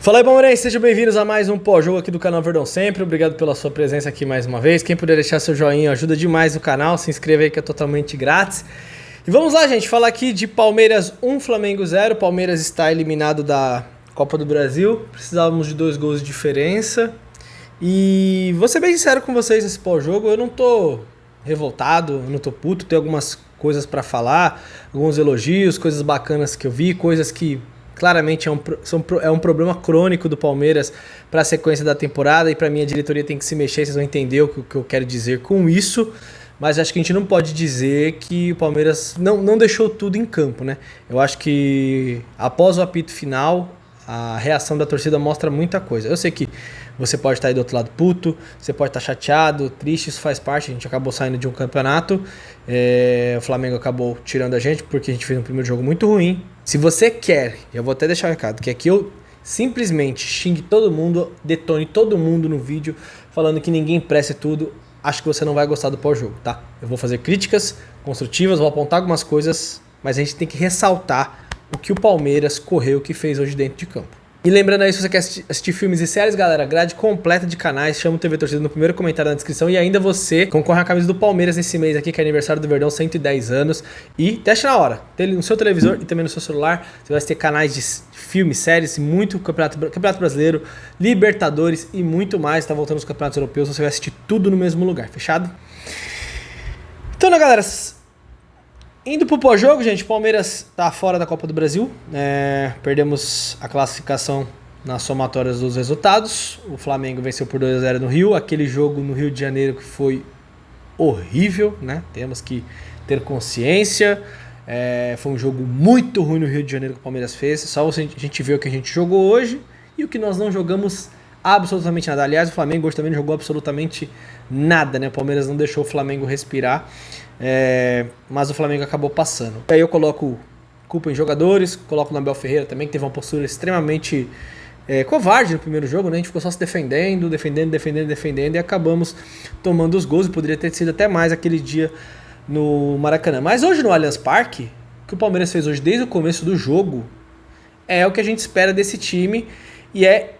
Fala aí, palmeirense, sejam bem-vindos a mais um pós-jogo aqui do canal Verdão Sempre. Obrigado pela sua presença aqui mais uma vez. Quem puder deixar seu joinha ajuda demais o canal, se inscreva aí que é totalmente grátis. E vamos lá, gente, falar aqui de Palmeiras 1, Flamengo 0. Palmeiras está eliminado da Copa do Brasil, precisávamos de 2 gols de diferença. E vou ser bem sincero com vocês nesse pós-jogo, eu não tô revoltado, eu não tô puto, tem algumas coisas pra falar, alguns elogios, coisas bacanas que eu vi, coisas que claramente é um problema crônico do Palmeiras para a sequência da temporada e para mim a diretoria tem que se mexer, vocês vão entender o que eu quero dizer com isso, mas acho que a gente não pode dizer que o Palmeiras não deixou tudo em campo, né? Eu acho que após o apito final, a reação da torcida mostra muita coisa. Eu sei que você pode estar aí do outro lado puto, você pode estar chateado, triste, isso faz parte, a gente acabou saindo de um campeonato, o Flamengo acabou tirando a gente porque a gente fez um primeiro jogo muito ruim. Se você quer, eu vou até deixar um recado, que aqui eu simplesmente xingue todo mundo, detone todo mundo no vídeo, falando que ninguém presta tudo, acho que você não vai gostar do pós-jogo, tá? Eu vou fazer críticas construtivas, vou apontar algumas coisas, mas a gente tem que ressaltar o que o Palmeiras correu, o que fez hoje dentro de campo. E lembrando aí, se você quer assistir filmes e séries, galera, grade completa de canais, chama o TV Torcida no primeiro comentário na descrição e ainda você concorre à camisa do Palmeiras nesse mês aqui, que é aniversário do Verdão, 110 anos. E teste na hora, no seu televisor e também no seu celular, você vai ter canais de filmes, séries, muito campeonato Brasileiro, Libertadores e muito mais. Tá voltando os campeonatos europeus, você vai assistir tudo no mesmo lugar, fechado? Então, né, galera, indo pro pós-jogo, gente, o Palmeiras tá fora da Copa do Brasil, perdemos a classificação nas somatórias dos resultados, o Flamengo venceu por 2-0 no Rio, aquele jogo no Rio de Janeiro que foi horrível, né, temos que ter consciência, foi um jogo muito ruim no Rio de Janeiro que o Palmeiras fez, só a gente vê o que a gente jogou hoje e o que nós não jogamos absolutamente nada. Aliás, o Flamengo hoje também não jogou absolutamente nada, né, o Palmeiras não deixou o Flamengo respirar. Mas o Flamengo acabou passando. Aí eu coloco culpa em jogadores, coloco no Abel Ferreira também, que teve uma postura extremamente covarde no primeiro jogo, né? A gente ficou só se defendendo e acabamos tomando os gols, e poderia ter sido até mais aquele dia no Maracanã. Mas hoje no Allianz Parque, o que o Palmeiras fez hoje desde o começo do jogo é o que a gente espera desse time, e é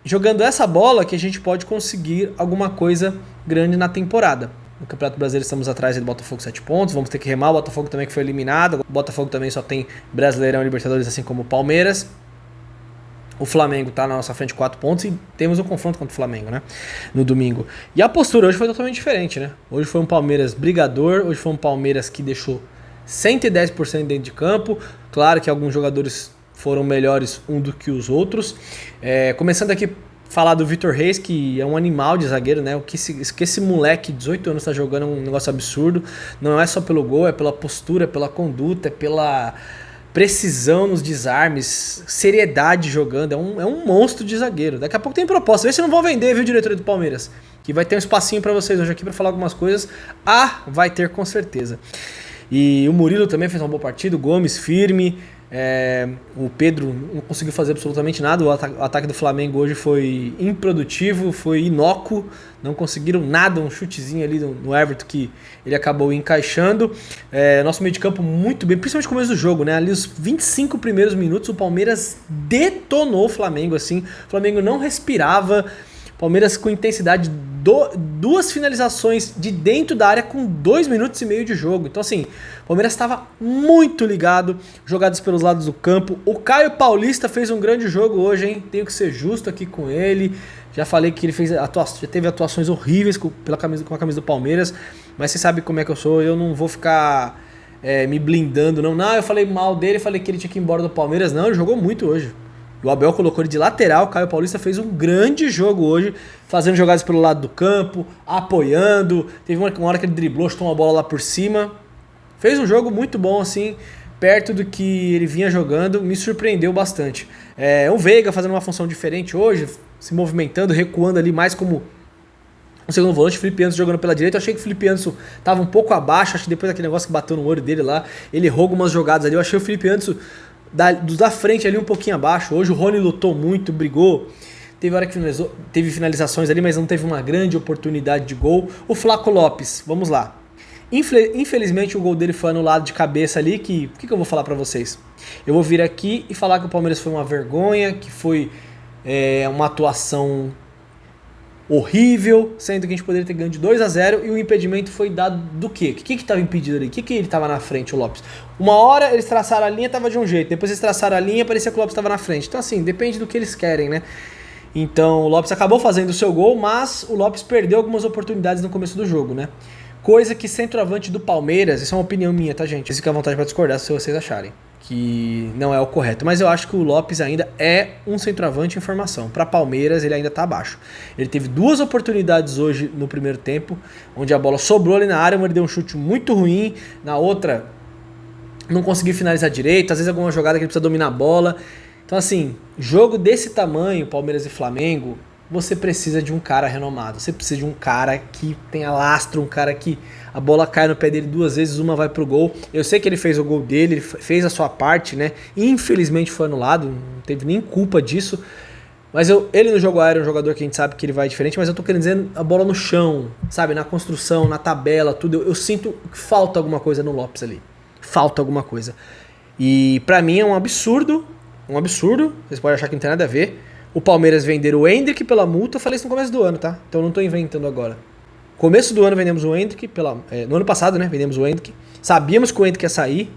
jogando essa bola que a gente pode conseguir alguma coisa grande na temporada. No Campeonato Brasileiro estamos atrás do Botafogo 7 pontos, vamos ter que remar, o Botafogo também que foi eliminado, o Botafogo também só tem Brasileirão e Libertadores, assim como o Palmeiras. O Flamengo está na nossa frente 4 pontos e temos um confronto contra o Flamengo, né, no domingo. E a postura hoje foi totalmente diferente, né? Hoje foi um Palmeiras brigador, hoje foi um Palmeiras que deixou 110% dentro de campo. Claro que alguns jogadores foram melhores um do que os outros. Começando aqui falar do Vitor Reis, que é um animal de zagueiro, né? O que esse moleque de 18 anos tá jogando é um negócio absurdo. Não é só pelo gol, é pela postura, é pela conduta, é pela precisão nos desarmes, seriedade jogando. É um monstro de zagueiro. Daqui a pouco tem proposta. Vê se não vão vender, viu, diretoria do Palmeiras? Que vai ter um espacinho pra vocês hoje aqui pra falar algumas coisas. Vai ter com certeza. E o Murilo também fez uma boa partida, o Gomes firme. O Pedro não conseguiu fazer absolutamente nada. O ataque do Flamengo hoje foi improdutivo, foi inócuo, não conseguiram nada, um chutezinho ali no Everton que ele acabou encaixando. Nosso meio de campo muito bem, principalmente no começo do jogo, né? Ali os 25 primeiros minutos o Palmeiras detonou o Flamengo, assim. O Flamengo não respirava. Palmeiras com intensidade, 2 finalizações de dentro da área com 2 minutos e meio de jogo. Então assim, o Palmeiras estava muito ligado, jogadas pelos lados do campo. O Caio Paulista fez um grande jogo hoje, hein? Tenho que ser justo aqui com ele. Já falei que ele já teve atuações horríveis com a camisa do Palmeiras, mas você sabe como é que eu sou, eu não vou ficar me blindando, não. Não, eu falei mal dele, falei que ele tinha que ir embora do Palmeiras. Não, ele jogou muito hoje. O Abel colocou ele de lateral, o Caio Paulista fez um grande jogo hoje, fazendo jogadas pelo lado do campo, apoiando. Teve uma hora que ele driblou, chutou uma bola lá por cima. Fez um jogo muito bom, assim, perto do que ele vinha jogando, me surpreendeu bastante. O Veiga fazendo uma função diferente hoje, se movimentando, recuando ali mais como o segundo volante, o Felipe Anderson jogando pela direita. Eu achei que o Felipe Anderson estava um pouco abaixo, acho que depois daquele negócio que bateu no olho dele lá, ele errou algumas jogadas ali. Eu achei o Felipe Anderson da frente ali um pouquinho abaixo. Hoje o Rony lutou muito, brigou. Teve hora que teve finalizações ali, mas não teve uma grande oportunidade de gol. O Flaco Lopes, vamos lá. Infelizmente o gol dele foi anulado de cabeça ali, o que eu vou falar pra vocês? Eu vou vir aqui e falar que o Palmeiras foi uma vergonha, que foi uma atuação horrível, sendo que a gente poderia ter ganho de 2-0 e o impedimento foi dado do quê? O que estava impedido ali? O que ele estava na frente, o Lopes? Uma hora eles traçaram a linha, estava de um jeito, depois eles traçaram a linha, parecia que o Lopes estava na frente. Então assim, depende do que eles querem, né? Então o Lopes acabou fazendo o seu gol, mas o Lopes perdeu algumas oportunidades no começo do jogo, né? Coisa que centroavante do Palmeiras, isso é uma opinião minha, tá, gente? Fica à vontade para discordar se vocês acharem que não é o correto. Mas eu acho que o Lopes ainda é um centroavante em formação. Para Palmeiras, ele ainda tá abaixo. Ele teve 2 oportunidades hoje no primeiro tempo, onde a bola sobrou ali na área, mas ele deu um chute muito ruim. Na outra, não conseguiu finalizar direito. Às vezes alguma jogada que ele precisa dominar a bola. Então assim, jogo desse tamanho, Palmeiras e Flamengo, você precisa de um cara renomado. Você precisa de um cara que tenha lastro, um cara que a bola cai no pé dele 2 vezes, uma vai pro gol. Eu sei que ele fez o gol dele, ele fez a sua parte, né? Infelizmente foi anulado, não teve nem culpa disso. Mas ele no jogo aéreo é um jogador que a gente sabe que ele vai diferente, mas eu tô querendo dizer a bola no chão, sabe? Na construção, na tabela, tudo. Eu sinto que falta alguma coisa no Lopes ali. Falta alguma coisa. E pra mim é um absurdo, vocês podem achar que não tem nada a ver. O Palmeiras vender o Endrick pela multa, eu falei isso no começo do ano, tá? Então eu não tô inventando agora. Começo do ano vendemos o Endrick, no ano passado, né? Vendemos o Endrick. Sabíamos que o Endrick ia sair,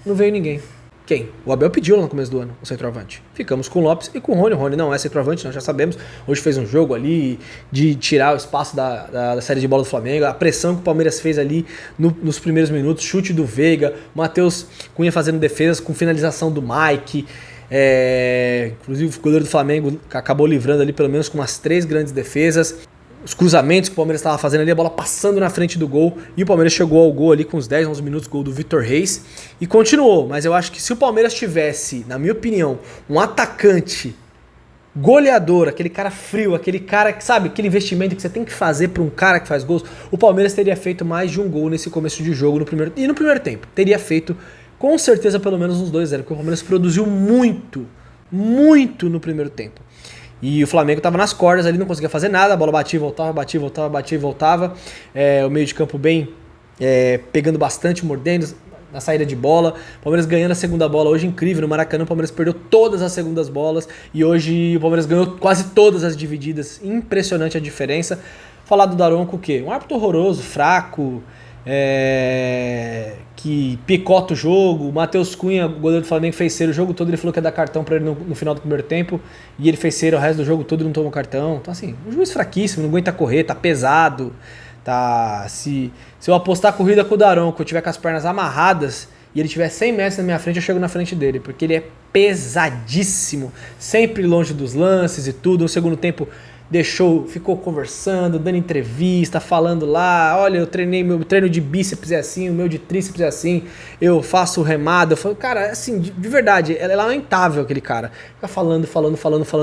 não veio ninguém. Quem? O Abel pediu lá no começo do ano, o centroavante. Ficamos com o Lopes e com o Rony. O Rony não é centroavante, nós já sabemos. Hoje fez um jogo ali de tirar o espaço da série de bola do Flamengo. A pressão que o Palmeiras fez ali nos primeiros minutos. Chute do Veiga, Matheus Cunha fazendo defesas com finalização do Mike. Inclusive o goleiro do Flamengo acabou livrando ali pelo menos com umas 3 grandes defesas. Os cruzamentos que o Palmeiras estava fazendo ali, a bola passando na frente do gol, e o Palmeiras chegou ao gol ali com uns 10, 11 minutos, gol do Vitor Reis, e continuou. Mas eu acho que se o Palmeiras tivesse, na minha opinião, um atacante goleador, aquele cara frio, aquele cara que, sabe, aquele investimento que você tem que fazer para um cara que faz gols, o Palmeiras teria feito mais de um gol nesse começo de jogo no primeiro tempo. Teria feito com certeza pelo menos uns 2-0, porque o Palmeiras produziu muito no primeiro tempo. E o Flamengo tava nas cordas ali, não conseguia fazer nada, a bola batia e voltava, batia e voltava. O meio de campo bem, pegando bastante, mordendo na saída de bola. O Palmeiras ganhando a segunda bola hoje, incrível. No Maracanã o Palmeiras perdeu todas as segundas bolas e hoje o Palmeiras ganhou quase todas as divididas. Impressionante a diferença. Falar do Daronco o quê? Um árbitro horroroso, fraco, que picota o jogo. O Matheus Cunha, o goleiro do Flamengo, fez cera o jogo todo. Ele falou que ia dar cartão pra ele no final do primeiro tempo e ele fez cera o resto do jogo todo e não tomou cartão. Então assim, um juiz fraquíssimo, não aguenta correr, tá pesado, tá... Se eu apostar a corrida com o Daronco, eu tiver com as pernas amarradas e ele tiver 100 metros na minha frente, eu chego na frente dele, porque ele é pesadíssimo, sempre longe dos lances e tudo. No segundo tempo ficou conversando, dando entrevista, falando lá, olha, eu treinei, meu treino de bíceps é assim, o meu de tríceps é assim, eu faço remada. Eu falo, cara, assim, de verdade, é lamentável aquele cara. Fica falando,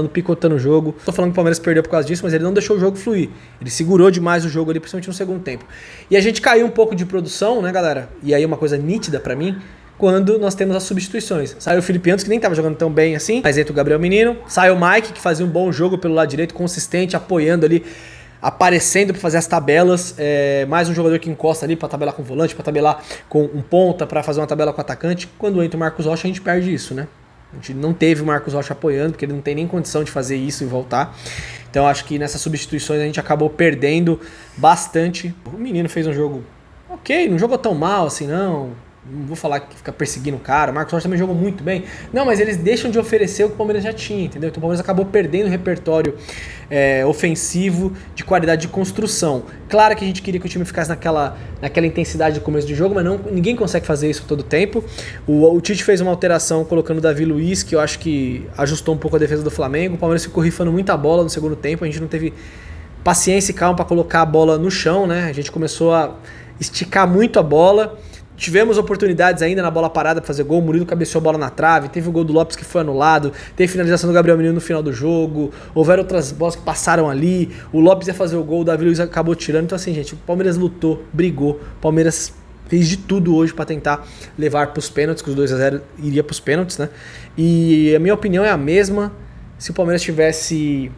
picotando o jogo. Tô falando que o Palmeiras perdeu por causa disso, mas ele não deixou o jogo fluir. Ele segurou demais o jogo ali, principalmente no segundo tempo. E a gente caiu um pouco de produção, né, galera? E aí uma coisa nítida pra mim, quando nós temos as substituições. Saiu o Felipe Antos, que nem estava jogando tão bem assim, mas entra o Gabriel Menino. Sai o Mike, que fazia um bom jogo pelo lado direito, consistente, apoiando ali, aparecendo para fazer as tabelas. Mais um jogador que encosta ali para tabelar com o volante, para tabelar com um ponta, para fazer uma tabela com o atacante. Quando entra o Marcos Rocha, a gente perde isso, né? A gente não teve o Marcos Rocha apoiando, porque ele não tem nem condição de fazer isso e voltar. Então acho que nessas substituições a gente acabou perdendo bastante. O menino fez um jogo ok, não jogou tão mal assim, não. Não vou falar que fica perseguindo o cara. O Marcos Rocha também jogou muito bem. Não, mas eles deixam de oferecer o que o Palmeiras já tinha, entendeu? Então o Palmeiras acabou perdendo o repertório ofensivo de qualidade de construção. Claro que a gente queria que o time ficasse naquela intensidade do começo do jogo, mas ninguém consegue fazer isso todo o tempo. O Tite fez uma alteração colocando o Davi Luiz, que eu acho que ajustou um pouco a defesa do Flamengo. O Palmeiras ficou rifando muita bola no segundo tempo. A gente não teve paciência e calma para colocar a bola no chão, né? A gente começou a esticar muito a bola. Tivemos oportunidades ainda na bola parada para fazer gol. O Murilo cabeceou a bola na trave. Teve o gol do Lopes que foi anulado. Teve finalização do Gabriel Menino no final do jogo. Houveram outras bolas que passaram ali. O Lopes ia fazer o gol, o Davi Luiz acabou tirando. Então assim, gente, o Palmeiras lutou, brigou. O Palmeiras fez de tudo hoje para tentar levar para os pênaltis, que os 2-0 iria para os pênaltis, né? E a minha opinião é a mesma. Se o Palmeiras tivesse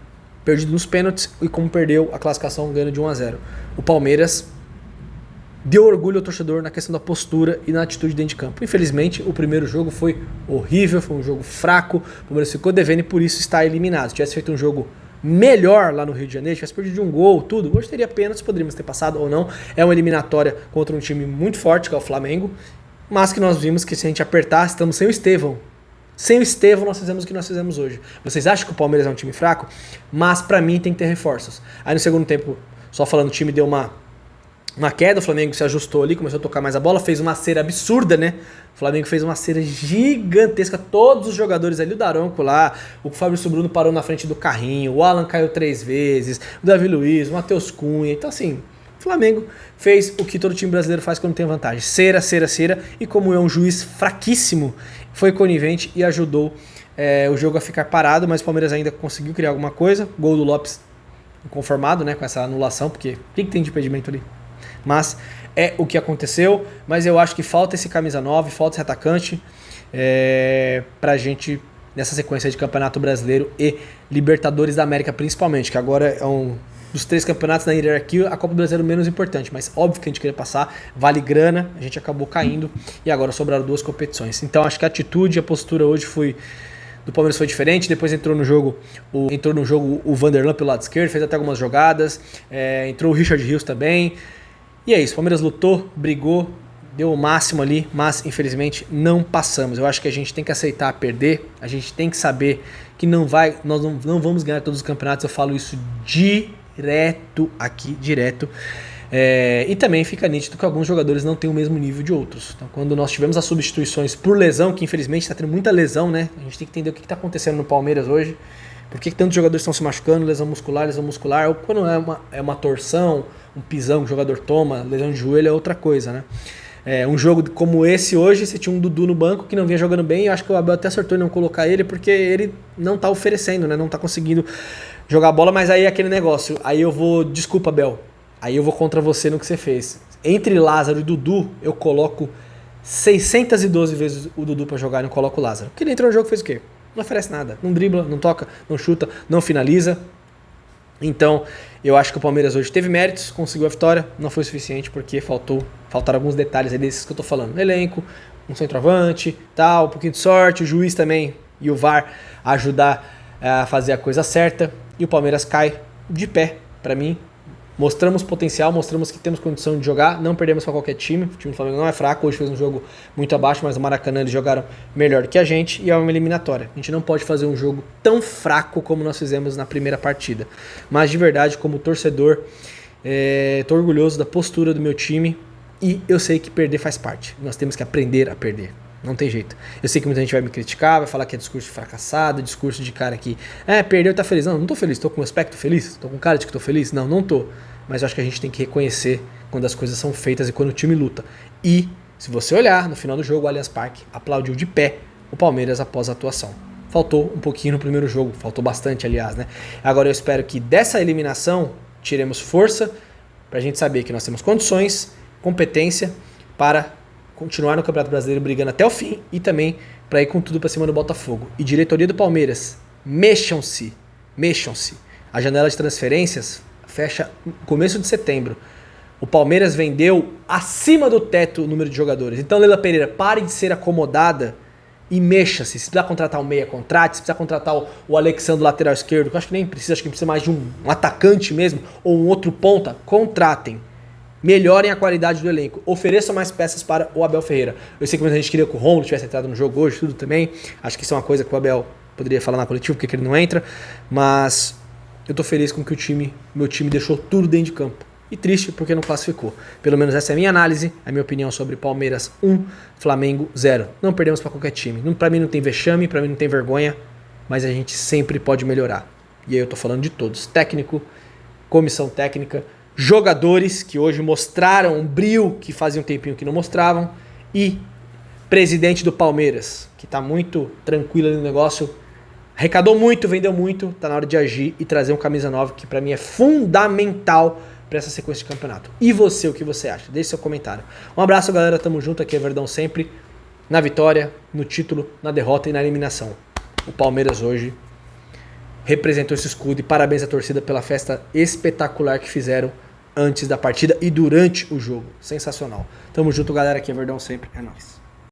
perdido nos pênaltis e como perdeu a classificação ganhando de 1-0. O Palmeiras deu orgulho ao torcedor na questão da postura e na atitude dentro de campo. Infelizmente, o primeiro jogo foi horrível, foi um jogo fraco, o Palmeiras ficou devendo e por isso está eliminado. Se tivesse feito um jogo melhor lá no Rio de Janeiro, tivesse perdido de um gol, tudo, hoje teria pênalti, poderíamos ter passado ou não. É uma eliminatória contra um time muito forte, que é o Flamengo, mas que nós vimos que se a gente apertar, estamos sem o Estevão. Sem o Estevão nós fizemos o que nós fizemos hoje. Vocês acham que o Palmeiras é um time fraco? Mas pra mim tem que ter reforços. Aí no segundo tempo, só falando, o time deu uma queda, o Flamengo se ajustou ali, começou a tocar mais a bola, fez uma cera absurda, né? O Flamengo fez uma cera gigantesca, todos os jogadores ali, o Daronco lá, o Fabrício Bruno parou na frente do carrinho, o Alan caiu 3 vezes, o Davi Luiz, o Matheus Cunha, então assim, o Flamengo fez o que todo time brasileiro faz quando tem vantagem, cera, e como é um juiz fraquíssimo, foi conivente e ajudou o jogo a ficar parado, mas o Palmeiras ainda conseguiu criar alguma coisa, gol do Lopes inconformado, né, com essa anulação, porque o que tem de impedimento ali? Mas é o que aconteceu, mas eu acho que falta esse camisa 9, falta esse atacante pra gente nessa sequência de Campeonato Brasileiro e Libertadores da América principalmente, que agora é um dos 3 campeonatos na hierarquia, a Copa do Brasil é o menos importante, mas óbvio que a gente queria passar, vale grana, a gente acabou caindo e agora sobraram 2 competições. Então acho que a atitude, a postura hoje do Palmeiras foi diferente, depois entrou no jogo o Vanderlan pelo lado esquerdo, fez até algumas jogadas, entrou o Richard Rios também. E é isso, o Palmeiras lutou, brigou, deu o máximo ali, mas infelizmente não passamos. Eu acho que a gente tem que aceitar perder, a gente tem que saber que nós não vamos ganhar todos os campeonatos, eu falo isso direto aqui. E também fica nítido que alguns jogadores não têm o mesmo nível de outros. Então quando nós tivemos as substituições por lesão, que infelizmente está tendo muita lesão, né? A gente tem que entender o que está acontecendo no Palmeiras hoje. Por que tantos jogadores estão se machucando, lesão muscular, ou quando é uma torção, um pisão que o jogador toma, lesão de joelho é outra coisa, né? Um jogo como esse hoje, você tinha um Dudu no banco que não vinha jogando bem, eu acho que o Abel até acertou em não colocar ele, porque ele não tá oferecendo, né? Não tá conseguindo jogar bola, mas aí é aquele negócio, desculpa Abel, aí eu vou contra você no que você fez. Entre Lázaro e Dudu, eu coloco 612 vezes o Dudu pra jogar e não coloco o Lázaro. Porque ele entrou no jogo e fez o quê? Não oferece nada, não dribla, não toca, não chuta, não finaliza. Então, eu acho que o Palmeiras hoje teve méritos, conseguiu a vitória, não foi suficiente porque faltaram alguns detalhes aí desses que eu tô falando. Elenco, um centroavante, tal, um pouquinho de sorte, o juiz também e o VAR ajudar a fazer a coisa certa. E o Palmeiras cai de pé, pra mim. Mostramos potencial, mostramos que temos condição de jogar, não perdemos para qualquer time. O time do Flamengo não é fraco, hoje fez um jogo muito abaixo, mas no Maracanã eles jogaram melhor do que a gente e é uma eliminatória. A gente não pode fazer um jogo tão fraco como nós fizemos na primeira partida. Mas de verdade, como torcedor, tô orgulhoso da postura do meu time e eu sei que perder faz parte. Nós temos que aprender a perder. Não tem jeito. Eu sei que muita gente vai me criticar, vai falar que é discurso fracassado, discurso de cara que perdeu e tá feliz. Não tô feliz, tô com o aspecto feliz, tô com cara de que tô feliz. Não tô. Mas eu acho que a gente tem que reconhecer quando as coisas são feitas e quando o time luta. E, se você olhar, no final do jogo, o Allianz Parque aplaudiu de pé o Palmeiras após a atuação. Faltou um pouquinho no primeiro jogo, faltou bastante, aliás, né? Agora eu espero que dessa eliminação tiremos força pra gente saber que nós temos condições, competência para continuar no Campeonato Brasileiro brigando até o fim e também para ir com tudo para cima do Botafogo. E diretoria do Palmeiras, mexam-se. A janela de transferências fecha no começo de setembro. O Palmeiras vendeu acima do teto o número de jogadores. Então, Leila Pereira, pare de ser acomodada e mexa-se. Se precisar contratar um meia, contrate. Se precisar contratar o Alexandre, lateral esquerdo, que eu acho que nem precisa, acho que precisa mais de um atacante mesmo, ou um outro ponta, contratem. Melhorem a qualidade do elenco. Ofereçam mais peças para o Abel Ferreira. Eu sei que muita gente queria que o Romulo tivesse entrado no jogo hoje, tudo também. Acho que isso é uma coisa que o Abel poderia falar na coletiva, porque ele não entra. Mas eu tô feliz com que meu time deixou tudo dentro de campo. E triste porque não classificou. Pelo menos essa é a minha análise, a minha opinião sobre Palmeiras 1, Flamengo 0. Não perdemos para qualquer time. Para mim não tem vexame, para mim não tem vergonha, mas a gente sempre pode melhorar. E aí eu tô falando de todos. Técnico, comissão técnica, jogadores que hoje mostraram um brilho que fazia um tempinho que não mostravam e presidente do Palmeiras, que tá muito tranquilo no negócio, arrecadou muito, vendeu muito, tá na hora de agir e trazer um camisa 9 que pra mim é fundamental pra essa sequência de campeonato. E você, o que você acha? Deixe seu comentário. Um abraço, galera, tamo junto, aqui é Verdão sempre, na vitória, no título, na derrota e na eliminação. O Palmeiras hoje representou esse escudo e parabéns à torcida pela festa espetacular que fizeram antes da partida e durante o jogo. Sensacional. Tamo junto, galera. Aqui é Verdão sempre. É nóis.